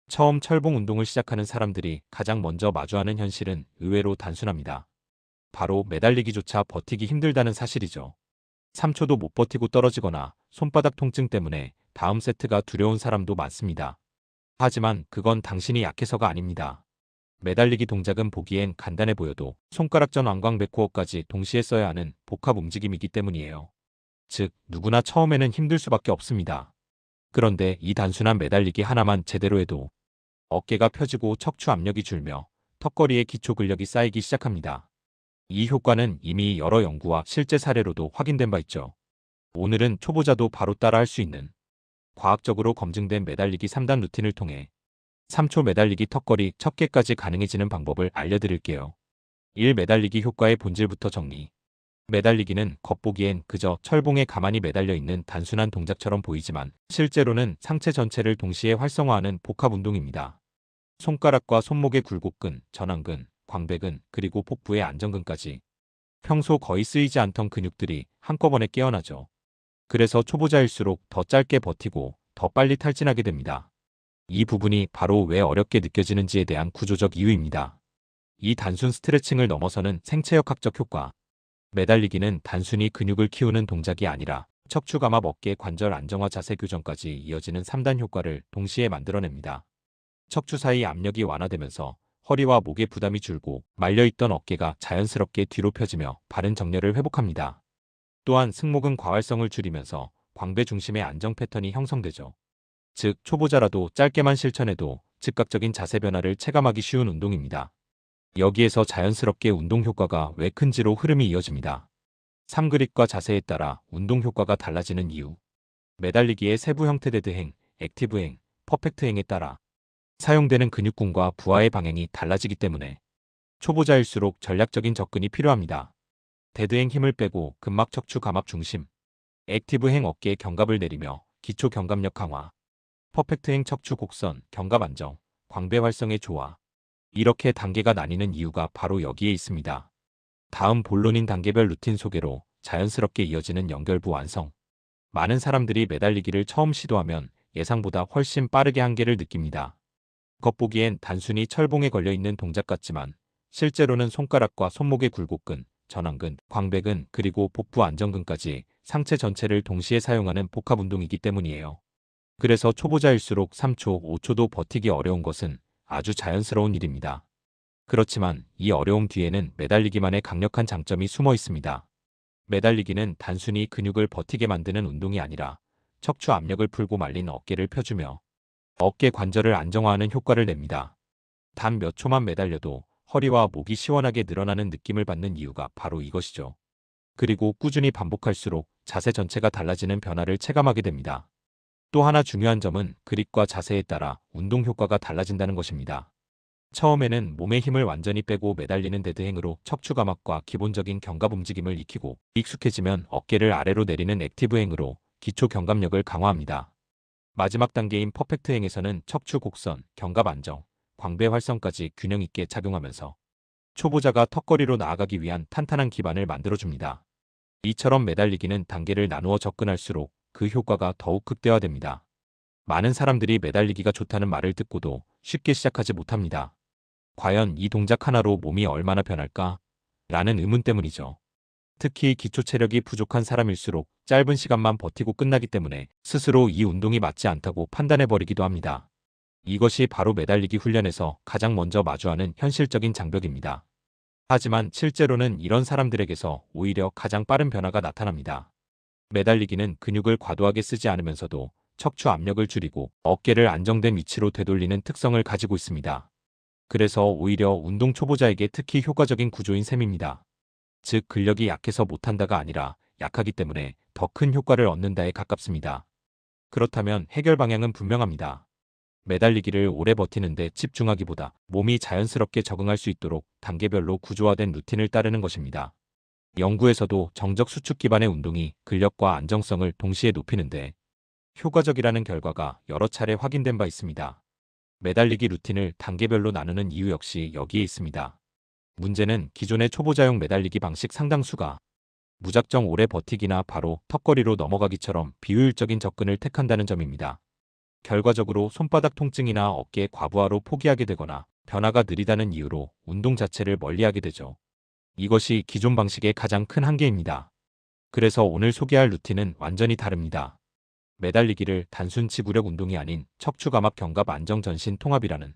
처음 철봉 운동을 시작하는 사람들이 가장 먼저 마주하는 현실은 의외로 단순합니다. 바로 매달리기조차 버티기 힘들다는 사실이죠. 3초도 못 버티고 떨어지거나 손바닥 통증 때문에 다음 세트가 두려운 사람도 많습니다. 하지만 그건 당신이 약해서가 아닙니다. 매달리기 동작은 보기엔 간단해 보여도 손가락 전 완광백호흡까지 동시에 써야 하는 복합 움직임이기 때문이에요. 즉, 누구나 처음에는 힘들 수밖에 없습니다. 그런데 이 단순한 매달리기 하나만 제대로 해도 어깨가 펴지고 척추 압력이 줄며 턱걸이에 기초 근력이 쌓이기 시작합니다. 이 효과는 이미 여러 연구와 실제 사례로도 확인된 바 있죠. 오늘은 초보자도 바로 따라할 수 있는 과학적으로 검증된 매달리기 3단 루틴을 통해 3초 매달리기 턱걸이 첫 개까지 가능해지는 방법을 알려드릴게요. 1. 매달리기 효과의 본질부터 정리. 매달리기는 겉보기엔 그저 철봉에 가만히 매달려 있는 단순한 동작처럼 보이지만 실제로는 상체 전체를 동시에 활성화하는 복합 운동입니다. 손가락과 손목의 굴곡근, 전완근, 광배근, 그리고 복부의 안정근까지 평소 거의 쓰이지 않던 근육들이 한꺼번에 깨어나죠. 그래서 초보자일수록 더 짧게 버티고 더 빨리 탈진하게 됩니다. 이 부분이 바로 왜 어렵게 느껴지는지에 대한 구조적 이유입니다. 이 단순 스트레칭을 넘어서는 생체역학적 효과. 매달리기는 단순히 근육을 키우는 동작이 아니라 척추 감압 어깨 관절 안정화 자세 교정까지 이어지는 3단 효과를 동시에 만들어냅니다. 척추 사이 압력이 완화되면서 허리와 목의 부담이 줄고 말려있던 어깨가 자연스럽게 뒤로 펴지며 바른 정렬을 회복합니다. 또한 승모근 과활성을 줄이면서 광배 중심의 안정 패턴이 형성되죠. 즉, 초보자라도 짧게만 실천해도 즉각적인 자세 변화를 체감하기 쉬운 운동입니다. 여기에서 자연스럽게 운동 효과가 왜 큰지로 흐름이 이어집니다. 3그립과 자세에 따라 운동 효과가 달라지는 이유. 매달리기의 세부 형태 데드행, 액티브행, 퍼펙트행에 따라 사용되는 근육군과 부하의 방향이 달라지기 때문에 초보자일수록 전략적인 접근이 필요합니다. 데드행 힘을 빼고 근막 척추 감압 중심, 액티브행 어깨의 견갑을 내리며 기초 견갑력 강화, 퍼펙트행 척추 곡선, 견갑 안정, 광배 활성의 조화. 이렇게 단계가 나뉘는 이유가 바로 여기에 있습니다. 다음 본론인 단계별 루틴 소개로 자연스럽게 이어지는 연결부 완성. 많은 사람들이 매달리기를 처음 시도하면 예상보다 훨씬 빠르게 한계를 느낍니다. 겉보기엔 단순히 철봉에 걸려있는 동작 같지만 실제로는 손가락과 손목의 굴곡근, 전완근, 광배근, 그리고 복부 안정근까지 상체 전체를 동시에 사용하는 복합 운동이기 때문이에요. 그래서 초보자일수록 3초, 5초도 버티기 어려운 것은 아주 자연스러운 일입니다. 그렇지만 이 어려움 뒤에는 매달리기만의 강력한 장점이 숨어 있습니다. 매달리기는 단순히 근육을 버티게 만드는 운동이 아니라 척추 압력을 풀고 말린 어깨를 펴주며 어깨 관절을 안정화하는 효과를 냅니다. 단 몇 초만 매달려도 허리와 목이 시원하게 늘어나는 느낌을 받는 이유가 바로 이것이죠. 그리고 꾸준히 반복할수록 자세 전체가 달라지는 변화를 체감하게 됩니다. 또 하나 중요한 점은 그립과 자세에 따라 운동 효과가 달라진다는 것입니다. 처음에는 몸의 힘을 완전히 빼고 매달리는 데드행으로 척추 감압과 기본적인 견갑 움직임을 익히고 익숙해지면 어깨를 아래로 내리는 액티브행으로 기초 견갑력을 강화합니다. 마지막 단계인 퍼펙트행에서는 척추 곡선, 견갑 안정, 광배 활성까지 균형 있게 작용하면서 초보자가 턱걸이로 나아가기 위한 탄탄한 기반을 만들어줍니다. 이처럼 매달리기는 단계를 나누어 접근할수록 그 효과가 더욱 극대화됩니다. 많은 사람들이 매달리기가 좋다는 말을 듣고도 쉽게 시작하지 못합니다. 과연 이 동작 하나로 몸이 얼마나 변할까? 라는 의문 때문이죠. 특히 기초 체력이 부족한 사람일수록 짧은 시간만 버티고 끝나기 때문에 스스로 이 운동이 맞지 않다고 판단해버리기도 합니다. 이것이 바로 매달리기 훈련에서 가장 먼저 마주하는 현실적인 장벽입니다. 하지만 실제로는 이런 사람들에게서 오히려 가장 빠른 변화가 나타납니다. 매달리기는 근육을 과도하게 쓰지 않으면서도 척추 압력을 줄이고 어깨를 안정된 위치로 되돌리는 특성을 가지고 있습니다. 그래서 오히려 운동 초보자에게 특히 효과적인 구조인 셈입니다. 즉, 근력이 약해서 못한다가 아니라 약하기 때문에 더 큰 효과를 얻는다에 가깝습니다. 그렇다면 해결 방향은 분명합니다. 매달리기를 오래 버티는데 집중하기보다 몸이 자연스럽게 적응할 수 있도록 단계별로 구조화된 루틴을 따르는 것입니다. 연구에서도 정적 수축 기반의 운동이 근력과 안정성을 동시에 높이는데 효과적이라는 결과가 여러 차례 확인된 바 있습니다. 매달리기 루틴을 단계별로 나누는 이유 역시 여기에 있습니다. 문제는 기존의 초보자용 매달리기 방식 상당수가 무작정 오래 버티기나 바로 턱걸이로 넘어가기처럼 비효율적인 접근을 택한다는 점입니다. 결과적으로 손바닥 통증이나 어깨 과부하로 포기하게 되거나 변화가 느리다는 이유로 운동 자체를 멀리하게 되죠. 이것이 기존 방식의 가장 큰 한계입니다. 그래서 오늘 소개할 루틴은 완전히 다릅니다. 매달리기를 단순 지구력 운동이 아닌 척추감압 견갑 안정 전신 통합이라는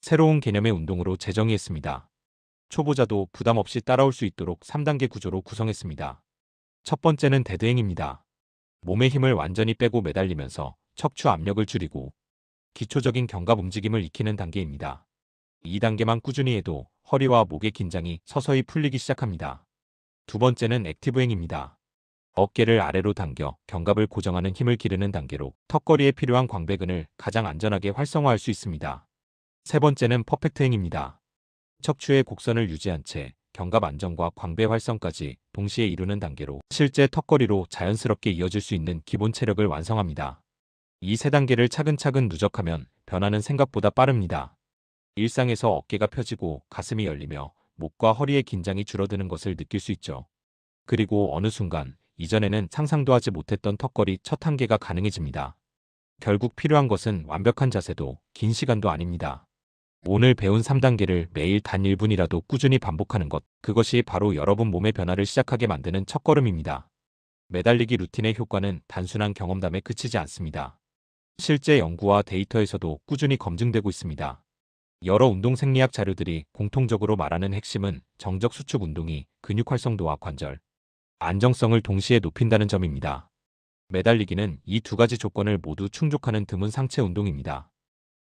새로운 개념의 운동으로 재정의했습니다. 초보자도 부담 없이 따라올 수 있도록 3단계 구조로 구성했습니다. 첫 번째는 데드행입니다. 몸의 힘을 완전히 빼고 매달리면서 척추 압력을 줄이고 기초적인 견갑 움직임을 익히는 단계입니다. 2단계만 꾸준히 해도 허리와 목의 긴장이 서서히 풀리기 시작합니다. 두 번째는 액티브행입니다. 어깨를 아래로 당겨 견갑을 고정하는 힘을 기르는 단계로 턱걸이에 필요한 광배근을 가장 안전하게 활성화할 수 있습니다. 세 번째는 퍼펙트행입니다. 척추의 곡선을 유지한 채 견갑 안정과 광배 활성까지 동시에 이루는 단계로 실제 턱걸이로 자연스럽게 이어질 수 있는 기본 체력을 완성합니다. 이 세 단계를 차근차근 누적하면 변화는 생각보다 빠릅니다. 일상에서 어깨가 펴지고 가슴이 열리며 목과 허리의 긴장이 줄어드는 것을 느낄 수 있죠. 그리고 어느 순간 이전에는 상상도 하지 못했던 턱걸이 첫 단계가 가능해집니다. 결국 필요한 것은 완벽한 자세도 긴 시간도 아닙니다. 오늘 배운 3단계를 매일 단 1분이라도 꾸준히 반복하는 것, 그것이 바로 여러분 몸의 변화를 시작하게 만드는 첫걸음입니다. 매달리기 루틴의 효과는 단순한 경험담에 그치지 않습니다. 실제 연구와 데이터에서도 꾸준히 검증되고 있습니다. 여러 운동 생리학 자료들이 공통적으로 말하는 핵심은 정적 수축 운동이 근육 활성도와 관절 안정성을 동시에 높인다는 점입니다. 매달리기는 이 두 가지 조건을 모두 충족하는 드문 상체 운동입니다.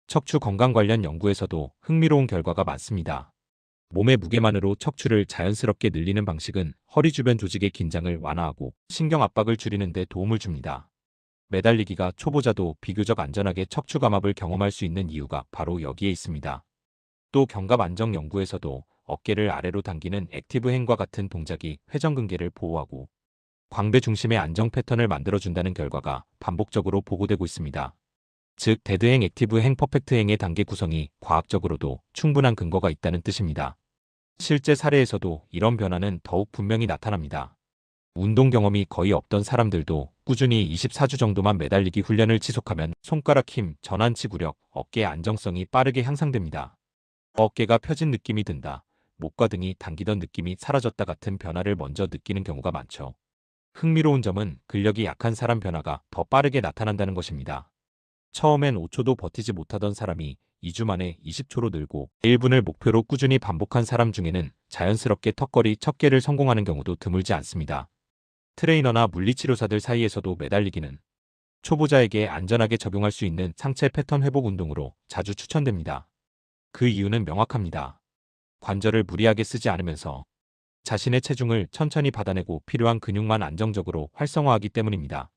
척추 건강 관련 연구에서도 흥미로운 결과가 많습니다. 몸의 무게만으로 척추를 자연스럽게 늘리는 방식은 허리 주변 조직의 긴장을 완화하고 신경 압박을 줄이는 데 도움을 줍니다. 매달리기가 초보자도 비교적 안전하게 척추 감압을 경험할 수 있는 이유가 바로 여기에 있습니다. 또 견갑 안정 연구에서도 어깨를 아래로 당기는 액티브 행과 같은 동작이 회전근개를 보호하고 광배 중심의 안정 패턴을 만들어준다는 결과가 반복적으로 보고되고 있습니다. 즉, 데드행, 액티브행, 퍼펙트행의 단계 구성이 과학적으로도 충분한 근거가 있다는 뜻입니다. 실제 사례에서도 이런 변화는 더욱 분명히 나타납니다. 운동 경험이 거의 없던 사람들도 꾸준히 24주 정도만 매달리기 훈련을 지속하면 손가락 힘, 전환치 구력, 어깨 안정성이 빠르게 향상됩니다. 어깨가 펴진 느낌이 든다, 목과 등이 당기던 느낌이 사라졌다 같은 변화를 먼저 느끼는 경우가 많죠. 흥미로운 점은 근력이 약한 사람 변화가 더 빠르게 나타난다는 것입니다. 처음엔 5초도 버티지 못하던 사람이 2주 만에 20초로 늘고 1분을 목표로 꾸준히 반복한 사람 중에는 자연스럽게 턱걸이 첫 개를 성공하는 경우도 드물지 않습니다. 트레이너나 물리치료사들 사이에서도 매달리기는 초보자에게 안전하게 적용할 수 있는 상체 패턴 회복 운동으로 자주 추천됩니다. 그 이유는 명확합니다. 관절을 무리하게 쓰지 않으면서 자신의 체중을 천천히 받아내고 필요한 근육만 안정적으로 활성화하기 때문입니다.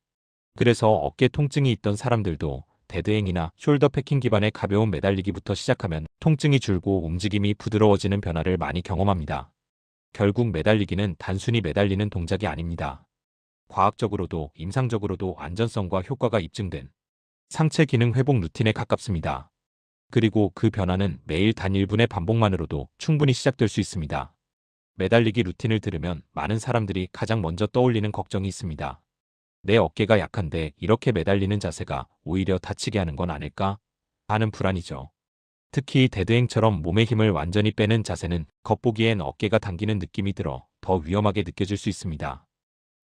그래서 어깨 통증이 있던 사람들도 데드행이나 숄더 패킹 기반의 가벼운 매달리기부터 시작하면 통증이 줄고 움직임이 부드러워지는 변화를 많이 경험합니다. 결국 매달리기는 단순히 매달리는 동작이 아닙니다. 과학적으로도 임상적으로도 안전성과 효과가 입증된 상체 기능 회복 루틴에 가깝습니다. 그리고 그 변화는 매일 단 1분의 반복만으로도 충분히 시작될 수 있습니다. 매달리기 루틴을 들으면 많은 사람들이 가장 먼저 떠올리는 걱정이 있습니다. 내 어깨가 약한데 이렇게 매달리는 자세가 오히려 다치게 하는 건 아닐까? 하는 불안이죠. 특히 데드행처럼 몸의 힘을 완전히 빼는 자세는 겉보기엔 어깨가 당기는 느낌이 들어 더 위험하게 느껴질 수 있습니다.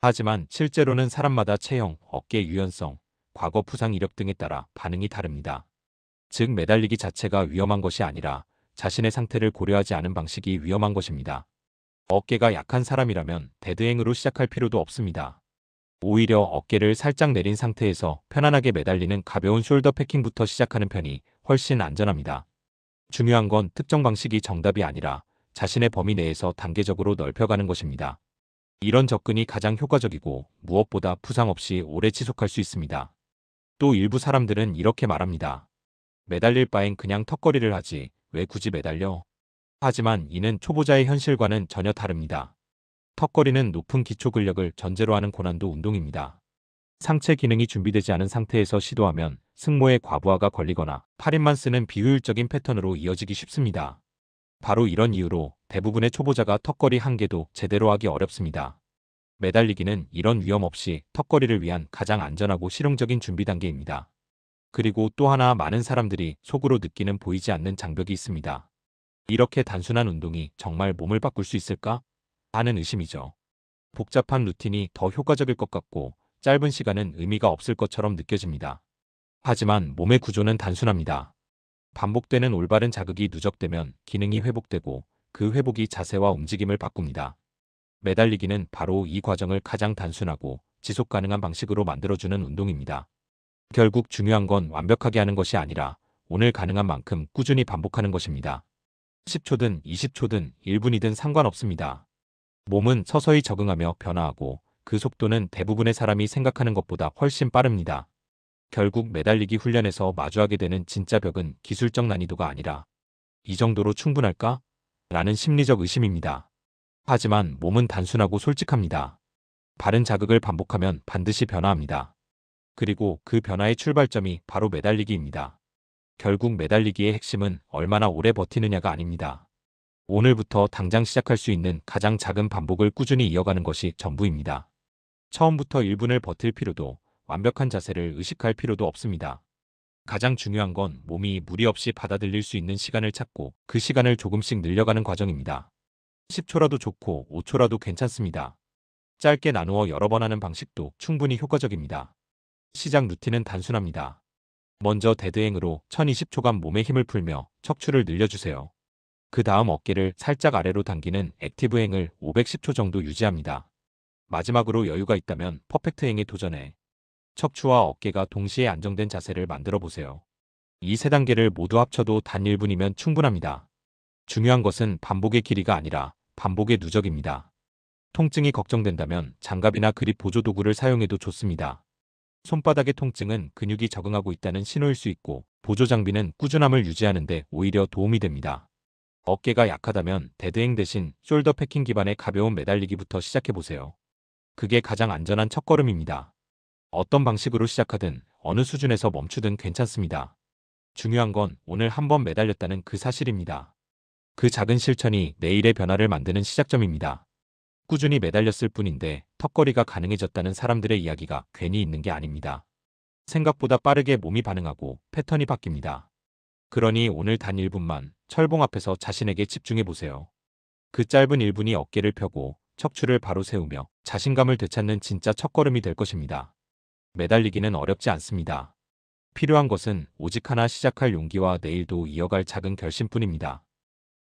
하지만 실제로는 사람마다 체형, 어깨 유연성, 과거 부상 이력 등에 따라 반응이 다릅니다. 즉, 매달리기 자체가 위험한 것이 아니라 자신의 상태를 고려하지 않은 방식이 위험한 것입니다. 어깨가 약한 사람이라면 데드행으로 시작할 필요도 없습니다. 오히려 어깨를 살짝 내린 상태에서 편안하게 매달리는 가벼운 숄더 패킹부터 시작하는 편이 훨씬 안전합니다. 중요한 건 특정 방식이 정답이 아니라 자신의 범위 내에서 단계적으로 넓혀가는 것입니다. 이런 접근이 가장 효과적이고 무엇보다 부상 없이 오래 지속할 수 있습니다. 또 일부 사람들은 이렇게 말합니다. 매달릴 바엔 그냥 턱걸이를 하지 왜 굳이 매달려? 하지만 이는 초보자의 현실과는 전혀 다릅니다. 턱걸이는 높은 기초 근력을 전제로 하는 고난도 운동입니다. 상체 기능이 준비되지 않은 상태에서 시도하면 승모에 과부하가 걸리거나 팔힘만 쓰는 비효율적인 패턴으로 이어지기 쉽습니다. 바로 이런 이유로 대부분의 초보자가 턱걸이 한 개도 제대로 하기 어렵습니다. 매달리기는 이런 위험 없이 턱걸이를 위한 가장 안전하고 실용적인 준비 단계입니다. 그리고 또 하나 많은 사람들이 속으로 느끼는 보이지 않는 장벽이 있습니다. 이렇게 단순한 운동이 정말 몸을 바꿀 수 있을까? 하는 의심이죠. 복잡한 루틴이 더 효과적일 것 같고 짧은 시간은 의미가 없을 것처럼 느껴집니다. 하지만 몸의 구조는 단순합니다. 반복되는 올바른 자극이 누적되면 기능이 회복되고 그 회복이 자세와 움직임을 바꿉니다. 매달리기는 바로 이 과정을 가장 단순하고 지속 가능한 방식으로 만들어주는 운동입니다. 결국 중요한 건 완벽하게 하는 것이 아니라 오늘 가능한 만큼 꾸준히 반복하는 것입니다. 10초든 20초든 1분이든 상관없습니다. 몸은 서서히 적응하며 변화하고 그 속도는 대부분의 사람이 생각하는 것보다 훨씬 빠릅니다. 결국 매달리기 훈련에서 마주하게 되는 진짜 벽은 기술적 난이도가 아니라 이 정도로 충분할까? 라는 심리적 의심입니다. 하지만 몸은 단순하고 솔직합니다. 바른 자극을 반복하면 반드시 변화합니다. 그리고 그 변화의 출발점이 바로 매달리기입니다. 결국 매달리기의 핵심은 얼마나 오래 버티느냐가 아닙니다. 오늘부터 당장 시작할 수 있는 가장 작은 반복을 꾸준히 이어가는 것이 전부입니다. 처음부터 1분을 버틸 필요도 완벽한 자세를 의식할 필요도 없습니다. 가장 중요한 건 몸이 무리 없이 받아들일 수 있는 시간을 찾고 그 시간을 조금씩 늘려가는 과정입니다. 10초라도 좋고 5초라도 괜찮습니다. 짧게 나누어 여러 번 하는 방식도 충분히 효과적입니다. 시작 루틴은 단순합니다. 먼저 데드행으로 1020초간 몸에 힘을 풀며 척추를 늘려주세요. 그 다음 어깨를 살짝 아래로 당기는 액티브행을 510초 정도 유지합니다. 마지막으로 여유가 있다면 퍼펙트행에 도전해 척추와 어깨가 동시에 안정된 자세를 만들어 보세요. 이 세 단계를 모두 합쳐도 단 1분이면 충분합니다. 중요한 것은 반복의 길이가 아니라 반복의 누적입니다. 통증이 걱정된다면 장갑이나 그립 보조 도구를 사용해도 좋습니다. 손바닥의 통증은 근육이 적응하고 있다는 신호일 수 있고 보조 장비는 꾸준함을 유지하는 데 오히려 도움이 됩니다. 어깨가 약하다면 데드행 대신 숄더 패킹 기반의 가벼운 매달리기부터 시작해보세요. 그게 가장 안전한 첫걸음입니다. 어떤 방식으로 시작하든 어느 수준에서 멈추든 괜찮습니다. 중요한 건 오늘 한번 매달렸다는 그 사실입니다. 그 작은 실천이 내일의 변화를 만드는 시작점입니다. 꾸준히 매달렸을 뿐인데 턱걸이가 가능해졌다는 사람들의 이야기가 괜히 있는 게 아닙니다. 생각보다 빠르게 몸이 반응하고 패턴이 바뀝니다. 그러니 오늘 단 1분만 철봉 앞에서 자신에게 집중해 보세요. 그 짧은 1분이 어깨를 펴고 척추를 바로 세우며 자신감을 되찾는 진짜 첫걸음이 될 것입니다. 매달리기는 어렵지 않습니다. 필요한 것은 오직 하나 시작할 용기와 내일도 이어갈 작은 결심뿐입니다.